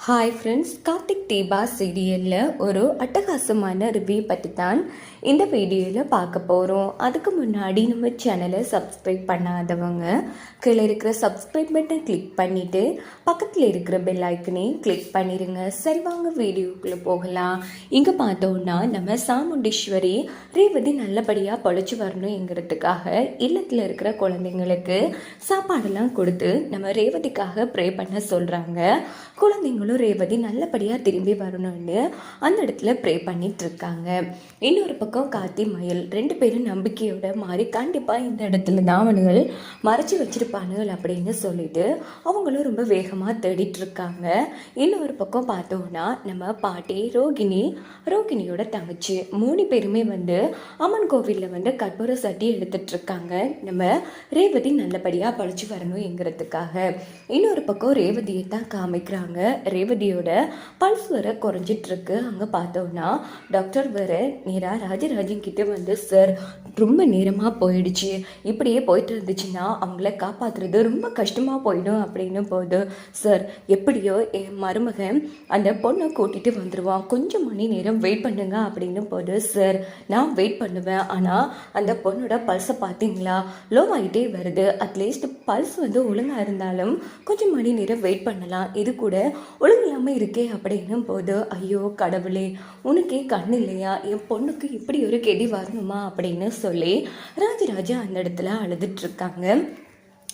Hi friends, Karthik Deepa சீரியலில் ஒரு அட்டகாசமான ரிவ்யூ பற்றி தான் இந்த வீடியோவில் பார்க்க போகிறோம். அதுக்கு முன்னாடி நம்ம சேனலை சப்ஸ்கிரைப் பண்ணாதவங்க கீழே இருக்கிற சப்ஸ்கிரைப் பட்டன் கிளிக் பண்ணிவிட்டு பக்கத்தில் இருக்கிற பெல் ஐக்கனையும் கிளிக் பண்ணிடுங்க. சரி, வாங்க வீடியோக்குள்ளே போகலாம். இங்கே பார்த்தோன்னா நம்ம சாமுண்டீஸ்வரி ரேவதி நல்லபடியாக பொழைச்சி வரணுங்கிறதுக்காக இல்லத்தில் இருக்கிற குழந்தைங்களுக்கு சாப்பாடெல்லாம் கொடுத்து நம்ம ரேவதிக்காக ப்ரே பண்ண சொல்கிறாங்க. குழந்தைங்களும் ரேவதி நல்லபடியாக திரும்பி வரணும்னு அந்த இடத்துல ப்ரே பண்ணிட்டு இருக்காங்க. இன்னொரு பக்கம் கார்த்தி மயில் ரெண்டு பேரும் நம்பிக்கையோட மாறி கண்டிப்பாக இந்த இடத்துல தான் அவனுகள் மறைச்சி வச்சிருப்பானுகள் அப்படின்னு சொல்லிட்டு அவங்களும் ரொம்ப வேகமாக தேடிட்டு இருக்காங்க. இன்னொரு பக்கம் பார்த்தோன்னா நம்ம பாட்டி ரோகிணியோட தங்கச்சி 3 பேருமே அம்மன் கோவிலில் கற்பூர சட்டி எடுத்துட்டு இருக்காங்க. நம்ம ரேவதி நல்லபடியாக பழிச்சு வரணுங்கிறதுக்காக. இன்னொரு பக்கம் ரேவதியை தான் காமிக்கிறாங்க. ரேவதியோட பல்ஸ் வர குறைஞ்சிட்டு இருக்கு. அங்கே பார்த்தோன்னா டாக்டர் வர நேராக ராஜராஜன் கிட்ட சார் ரொம்ப நேரமாக போயிடுச்சு, இப்படியே போயிட்டு இருந்துச்சுன்னா அவங்கள காப்பாற்றுறது ரொம்ப கஷ்டமாக போயிடும் அப்படின்னு போது, சார் எப்படியோ என் மருமகன் அந்த பொண்ணை கூட்டிகிட்டு வந்துடுவான், கொஞ்சம் மணி நேரம் வெயிட் பண்ணுங்க அப்படின்னு போது, சார் நான் வெயிட் பண்ணுவேன், ஆனால் அந்த பொண்ணோட பல்ஸை பார்த்தீங்களா லோ ஆகிட்டே வருது, அட்லீஸ்ட் பல்ஸ் ஒழுங்காக இருந்தாலும் கொஞ்சம் மணி நேரம் வெயிட் பண்ணலாம், இது கூட ஒழுங்கில்லாமல் இருக்கே அப்படின்னும் போது, ஐயோ கடவுளே உனக்கே கண்ணு இல்லையா, என் பொண்ணுக்கு இப்படி ஒரு கெதி வரணுமா அப்படின்னு சொல்லி ராஜராஜா அந்த இடத்துல அழுதுட்டு இருக்காங்க.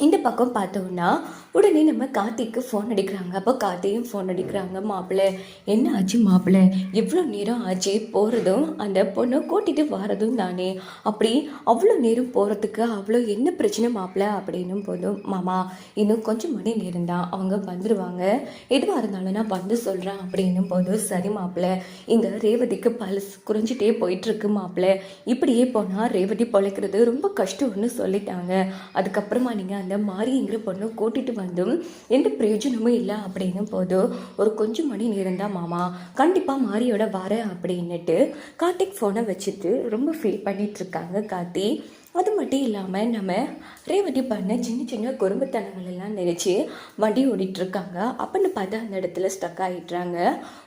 இந்த பக்கம் பார்த்தோன்னா உடனே நம்ம கார்த்திக்கு ஃபோன் அடிக்கிறாங்க. அப்போ கார்த்தியும் ஃபோன் அடிக்கிறாங்க. மாப்பிள்ளை என்ன ஆச்சு மாப்பிள்ளை, எவ்வளோ நேரம் ஆச்சு, போகிறதும் அந்த பொண்ணை கூட்டிகிட்டு வரதும் தானே, அப்படி அவ்வளோ நேரம் போகிறதுக்கு அவ்வளோ என்ன பிரச்சனை மாப்பிள்ளை அப்படின்னும் போதும், மாமா இன்னும் கொஞ்சம் மணி நேரம் தான், அவங்க வந்துடுவாங்க, எதுவாக இருந்தாலும் நான் வந்து சொல்கிறேன் அப்படின்னும் போது, சரி மாப்பிள்ளை இங்கே ரேவதிக்கு பல்ஸ் குறைஞ்சிட்டே போயிட்டுருக்கு மாப்பிள்ளை, இப்படியே போனால் ரேவதி பொழைக்கிறது ரொம்ப கஷ்டம்னு சொல்லிட்டாங்க, அதுக்கப்புறமா நீங்கள் அந்த மாரிங்கிற பொண்ணு கூட்டிகிட்டு வந்தும் எந்த பிரயோஜனமும் இல்லை அப்படின்னும் போது, ஒரு கொஞ்சம் மணி நேரம் தான் மாமா, கண்டிப்பாக மாரியோட வர அப்படின்னுட்டு கார்த்திக் ஃபோனை வச்சுட்டு ரொம்ப ஃபீல் பண்ணிட்டு இருக்காங்க கார்த்தி. அது மட்டும் இல்லாமல் நம்ம ரேவதி பண்ண சின்ன சின்ன குறும்புத்தனங்கள் எல்லாம் நினச்சி வண்டி ஓடிட்டுருக்காங்க. அப்படின்னு பார்த்தா அந்த இடத்துல ஸ்டக் ஆகிடுறாங்க.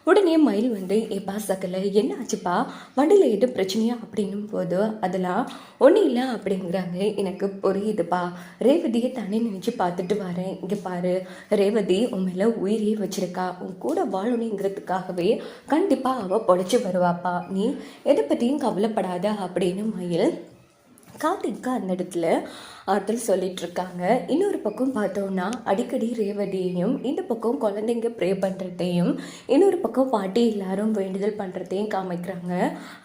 உடனே மயில் ஏப்பா சக்கலை என்ன ஆச்சுப்பா, வண்டியில் எது பிரச்சனையா அப்படின்னும் போது, அதெல்லாம் ஒன்றும் இல்லை அப்படிங்கிறாங்க. எனக்கு புரியுதுப்பா, ரேவதியை தானே நினச்சி பார்த்துட்டு வரேன், இங்கே பாரு ரேவதி உன் மேலே உயிரே வச்சிருக்கா, உன் கூட வாழணுங்கிறதுக்காகவே கண்டிப்பாக அவள் பொழைச்சி வருவாப்பா, நீ எதை பற்றியும் கவலைப்படாத அப்படின்னு மயில் கார்த்திக்கு அந்த இடத்துல ஆறுதல் சொல்லிட்டு இருக்காங்க. இன்னொரு பக்கம் பார்த்தோன்னா அடிக்கடி ரேவதியையும் இந்த பக்கம் குழந்தைங்க ப்ரே பண்ணுறதையும் இன்னொரு பக்கம் பாட்டி எல்லாரும் வேண்டுதல் பண்ணுறதையும் காமிக்கிறாங்க.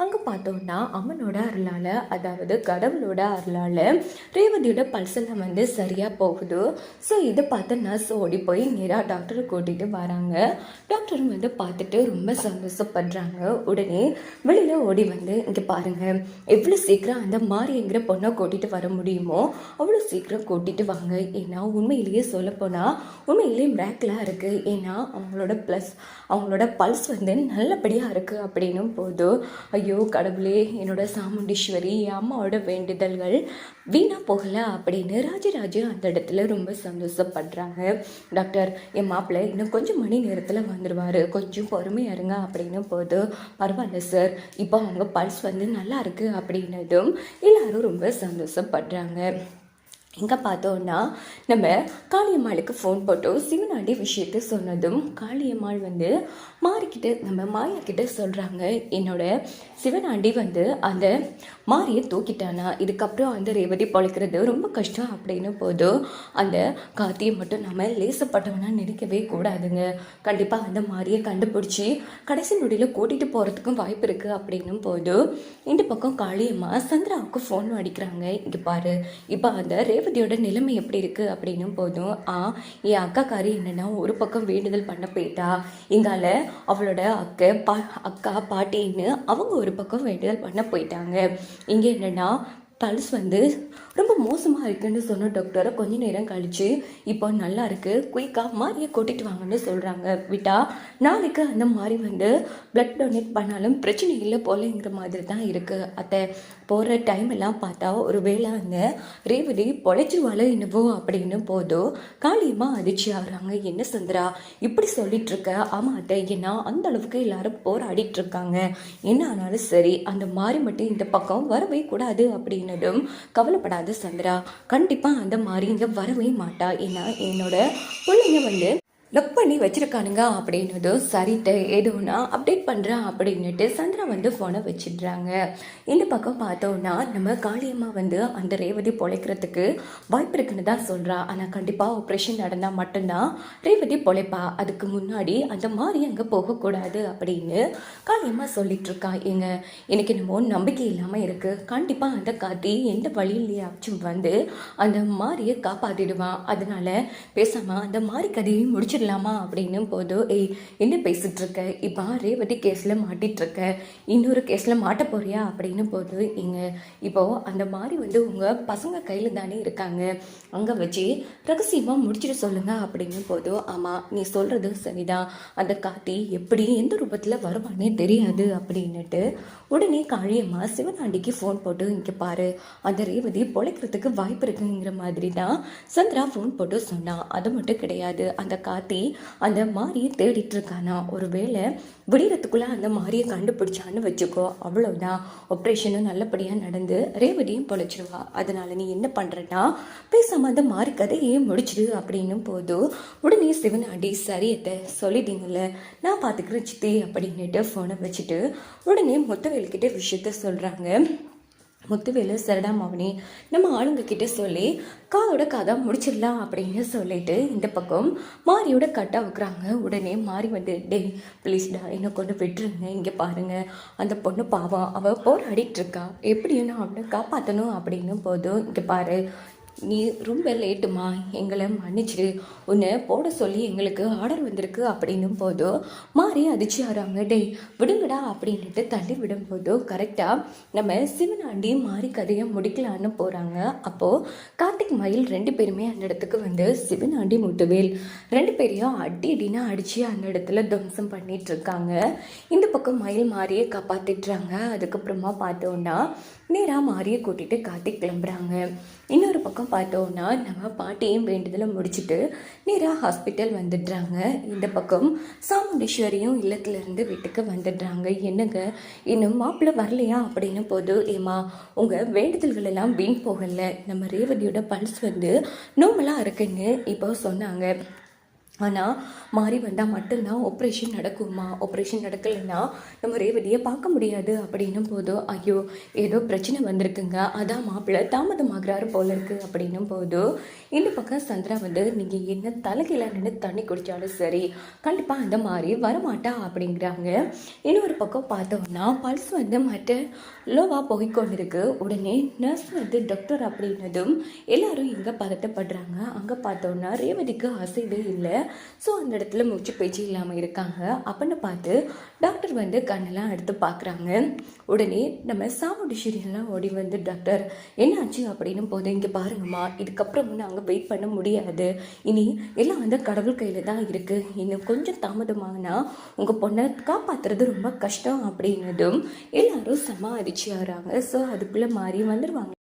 அங்கே பார்த்தோன்னா அம்மனோட அருளால், அதாவது கடவுளோட அருளால் ரேவதியோட பல்செல்லாம் சரியாக போகுது. ஸோ இதை பார்த்து நர்ஸ் ஓடி போய் நேராக டாக்டரை கூட்டிகிட்டு வராங்க. டாக்டரும் பார்த்துட்டு ரொம்ப சந்தோஷப்படுறாங்க. உடனே வெளியில் ஓடி இங்கே பாருங்கள், எவ்வளோ சீக்கிரம் அந்த மாரிங்கிற பொண்ணை கூட்டிகிட்டு வர முடியுமோ அவ்வளோ சீக்கிரம் கூட்டிகிட்டு வாங்க, ஏன்னா உண்மையிலேயே சொல்லப்போனால் உண்மையிலேயே மிராக்கிளாக இருக்குது, ஏன்னா அவங்களோட பல்ஸ் நல்லபடியாக இருக்குது அப்படின்னும் போது, ஐயோ கடவுளே என்னோட சாமுண்டீஸ்வரி என் அம்மாவோட வேண்டுதல்கள் வீணாக போகலை அப்படின்னு ராஜராஜா அந்த இடத்துல ரொம்ப சந்தோஷப்படுறாங்க. டாக்டர் என் மாப்பிள்ளை இன்னும் கொஞ்சம் மணி நேரத்தில் வந்துடுவார், கொஞ்சம் பொறுமையாக இருங்க அப்படின்னும் போது, பரவாயில்ல சார் இப்போ அவங்க பல்ஸ் நல்லா இருக்குது அப்படின்னதும் எல்லாரும் ரொம்ப சந்தோஷப்படுறாங்க. இங்கே பார்த்தோன்னா நம்ம காளியம்மாளுக்கு ஃபோன் போட்டோம். சிவனாண்டி விஷயத்த சொன்னதும் காளியம்மாள் மாறிக்கிட்டு நம்ம மாயாக்கிட்ட சொல்கிறாங்க, என்னோட சிவனாண்டி அந்த மாரியை தூக்கிட்டானா, இதுக்கப்புறம் அந்த ரேவதி பொழைக்கிறது ரொம்ப கஷ்டம் அப்படின்னு போதும், அந்த கார்த்தியை மட்டும் நம்ம லேசப்பட்டவனா நினைக்கவே கூடாதுங்க, கண்டிப்பாக அந்த மாரியை கண்டுபிடிச்சி கடைசி நொடியில் கூட்டிகிட்டு போகிறதுக்கும் வாய்ப்பு இருக்குது அப்படின்னும் போது, இந்த பக்கம் காளியம்மா சந்திராவுக்கு ஃபோன் அடிக்கிறாங்க. இங்கே பாரு இப்போ அந்த ரேவதியோட நிலைமை எப்படி இருக்குது அப்படின்னும் போதும், என் அக்காக்காரி என்னென்னா ஒரு பக்கம் வேண்டுதல் பண்ண போயிட்டா, இங்கால அவளோட அக்கா பாட்டின்னு அவங்க ஒரு பக்கம் வேண்டுதல் பண்ண போயிட்டாங்க, இங்கே என்னென்னா பல்ஸ் ரொம்ப மோசமாக இருக்குன்னு சொன்ன டாக்டரை கொஞ்ச நேரம் கழித்து இப்போ நல்லா இருக்குது, குயிக்காக மாரியை கூட்டிகிட்டு வாங்கன்னு சொல்கிறாங்க. விட்டா நாளைக்கு அந்த மாதிரி பிளட் டொனேட் பண்ணாலும் பிரச்சனை இல்லை போலங்கிற மாதிரி தான் இருக்குது. அத்தை போகிற டைம் எல்லாம் பார்த்தா ஒரு வேளை அந்த ரேவதி பொழைச்சிருவாள் என்னவோ அப்படின்னு போதும் காளியமாக அதிர்ச்சி ஆகுறாங்க. என்ன சந்திரா இப்படி சொல்லிட்டு இருக்க? ஆமாம் அத்தை, ஏன்னா அந்த அளவுக்கு எல்லாரும் போராடிட்டு இருக்காங்க. என்ன ஆனாலும் சரி அந்த மாதிரி மட்டும் இந்த பக்கம் வரவே கூடாது அப்படின்னதும், கவலைப்படாத சந்திரா, கண்டிப்பாக அந்த மாதிரி இங்கே வரவே மாட்டா. ஏன்னா என்னோட பிள்ளைங்க லக் பண்ணி வச்சுருக்கானுங்க அப்படின்னதும், சரிட்டு ஏதோனா அப்டேட் பண்ணுறேன் அப்படின்னுட்டு சந்திரா ஃபோனை வச்சிடுறாங்க. இந்த பக்கம் பார்த்தோன்னா நம்ம காளியம்மா அந்த ரேவதி பொழைக்கிறதுக்கு வாய்ப்பு இருக்குன்னு தான் சொல்கிறா. ஆனால் கண்டிப்பாக ஆப்ரேஷன் நடந்தால் மட்டும்தான் ரேவதி பொழைப்பா. அதுக்கு முன்னாடி அந்த மாதிரி அங்கே போகக்கூடாது அப்படின்னு காளியம்மா சொல்லிட்டு இருக்கா. எனக்கு என்னமோ நம்பிக்கை இல்லாமல் இருக்குது. கண்டிப்பாக அந்த காத்தி எந்த வழியிலேயாச்சும் அந்த மாதிரியை காப்பாற்றிடுவான். அதனால பேசாமல் அந்த மாதிரி கதையும் முடிச்சு அப்படின்னு போதும், என்ன பேசிட்டு இருக்க? இப்போ ரேவதி கேஸ்ல மாட்டிட்டு இருக்க, இன்னொரு கேஸ்ல மாட்ட போறியா அப்படின்னு போது, இப்போ அந்த மாதிரி உங்க பசங்க கையில தானே இருக்காங்க, அங்க வச்சு ரகசியமா முடிச்சுட்டு சொல்லுங்க அப்படின்னு போதும், ஆமா நீ சொல்றது சரிதான், அந்த காத்தி எப்படி எந்த ரூபத்துல வருவானே தெரியாது அப்படின்னுட்டு உடனே காளியம்மா சிவனாண்டிக்கு ஃபோன் போட்டு, இங்கே பாரு அந்த ரேவதி பொழைக்கிறதுக்கு வாய்ப்பு இருக்குங்கிற மாதிரி தான் சந்திரா ஃபோன் போட்டு சொன்னான். அது மட்டும் கிடையாது, அந்த காத்தி அந்த மாதிரியை தேடிட்டு இருக்கானா. ஒரு வேளை விடியறதுக்குள்ள அந்த மாதிரியை கண்டுபிடிச்சான்னு வச்சுக்கோ, அவ்வளவுதான், ஆப்ரேஷனும் நல்லபடியா நடந்து ரேவதியும் பொழைச்சிருவா. அதனால நீ என்ன பண்றனா, பேசாம அந்த மாதிரி கதையே முடிச்சிடு அப்படின்னு போதும் உடனே சிவனாண்டி, சரியத்தை சொல்லிட்டீங்கல்ல, நான் பார்த்துக்கிறேன் சித்தி அப்படின்னுட்டு ஃபோனை வச்சுட்டு உடனே முத்துவேலுக்கிட்ட விஷயத்த சொல்றாங்க. முத்துவேலு, சரிடா மாவனி, நம்ம ஆளுங்க கிட்ட சொல்லி காதோட கதை முடிச்சிடலாம் அப்படின்னு சொல்லிட்டு இந்த பக்கம் மாரியோட கட்டை வைக்கிறாங்க. உடனே மாறி டே ப்ளீஸ்டா என்னை கொண்டு விட்டுருங்க, இங்கே பாருங்க அந்த பொண்ணு பாவம், அவள் போராடிட்டு இருக்கா, எப்படியும் நான் அவனை காப்பாற்றணும் அப்படின்னு போதும், இங்கே பாரு நீ ரொம்ப லேட்டுமா, எங்களை மன்னிச்சிடு, உன்னை போட சொல்லி எங்களுக்கு ஆர்டர் வந்திருக்கு அப்படின்னும் போதும் மாறி அதிர்ச்சி ஆறாங்க. டே விடுங்கடா அப்படின்ட்டு தள்ளி விடும் போதும் கரெக்டாக நம்ம சிவனாண்டி மாறி கதையை முடிக்கலான்னு போகிறாங்க. அப்போது கார்த்திக் மயில் ரெண்டு பேருமே அந்த இடத்துக்கு சிவனாண்டி முத்துவேல் ரெண்டு பேரையும் அடி அடினா அடித்து அந்த இடத்துல துவம்சம் பண்ணிட்டு இருக்காங்க. இந்த பக்கம் மயில் மாறியை காப்பாற்றிட்டுறாங்க. அதுக்கப்புறமா பார்த்தோன்னா நேராக மாறியை கூட்டிகிட்டு கார்த்திக் கிளம்புறாங்க. இன்னொரு பக்கம் பார்த்தோன்னா நம்ம பாட்டியும் வேண்டுதலை முடிச்சுட்டு நேராக ஹாஸ்பிட்டல் வந்துடுறாங்க. இந்த பக்கம் சாமுண்டீஸ்வரியும் இல்லத்துலேருந்து வீட்டுக்கு வந்துடுறாங்க. என்னங்க இன்னும் மாப்பிள்ளை வரலையா அப்படின்னு போது, ஏமா உங்கள் வேண்டுதல்கள் எல்லாம் வீண் போகலை, நம்ம ரேவதியோட பல்ஸ் நார்மலாக இருக்குன்னு இப்போ சொன்னாங்க. ஆனால் மாறி வந்தால் மட்டும்தான் ஆப்ரேஷன் நடக்குமா, ஆப்ரேஷன் நடக்கலைன்னா நம்ம ரேவதியை பார்க்க முடியாது அப்படின்னும் போதும், ஐயோ ஏதோ பிரச்சனை வந்திருக்குங்க, அதான் மாப்பிள்ளை தாமதமாகறாரு போல இருக்கு அப்படின்னும் போதும் இந்த பக்கம் சந்திரா நீங்கள் என்ன தலைகீழ நின்று தண்ணி குடித்தாலும் சரி கண்டிப்பாக அந்த மாதிரி வரமாட்டா அப்படிங்கிறாங்க. இன்னொரு பக்கம் பார்த்தோம்னா பல்ஸ் மற்ற லோவாக போய்கொண்டு இருக்கு. உடனே நர்ஸ் டாக்டர் அப்படின்னதும் எல்லாரும் இங்கே பதட்டப்படுறாங்க. அங்கே பார்த்தோன்னா ரேவதிக்கு அசைவே இல்லை. ஸோ அந்த இடத்துல மூச்சு பேச்சு இல்லாமல் இருக்காங்க. அப்படின்னு பார்த்து டாக்டர் கண்ணெல்லாம் எடுத்து பார்க்குறாங்க. உடனே நம்ம சாமுண்டீஸ்வரியெல்லாம் ஓடி டாக்டர் என்னாச்சு அப்படின்னு போது, இங்கே பாருங்கம்மா, இதுக்கப்புறமும் நாங்கள் வெயிட் பண்ண முடியாது, இனி எல்லாம் கடவுள் கையில் தான் இருக்குது, இன்னும் கொஞ்சம் தாமதமாகனா உங்கள் பொண்ணை காப்பாற்றுறது ரொம்ப கஷ்டம் அப்படின்னதும் எல்லாரும் சமாளிச்சு ஆகிறாங்க. ஸோ அதுக்குள்ளே மாறி வந்துடுவாங்க.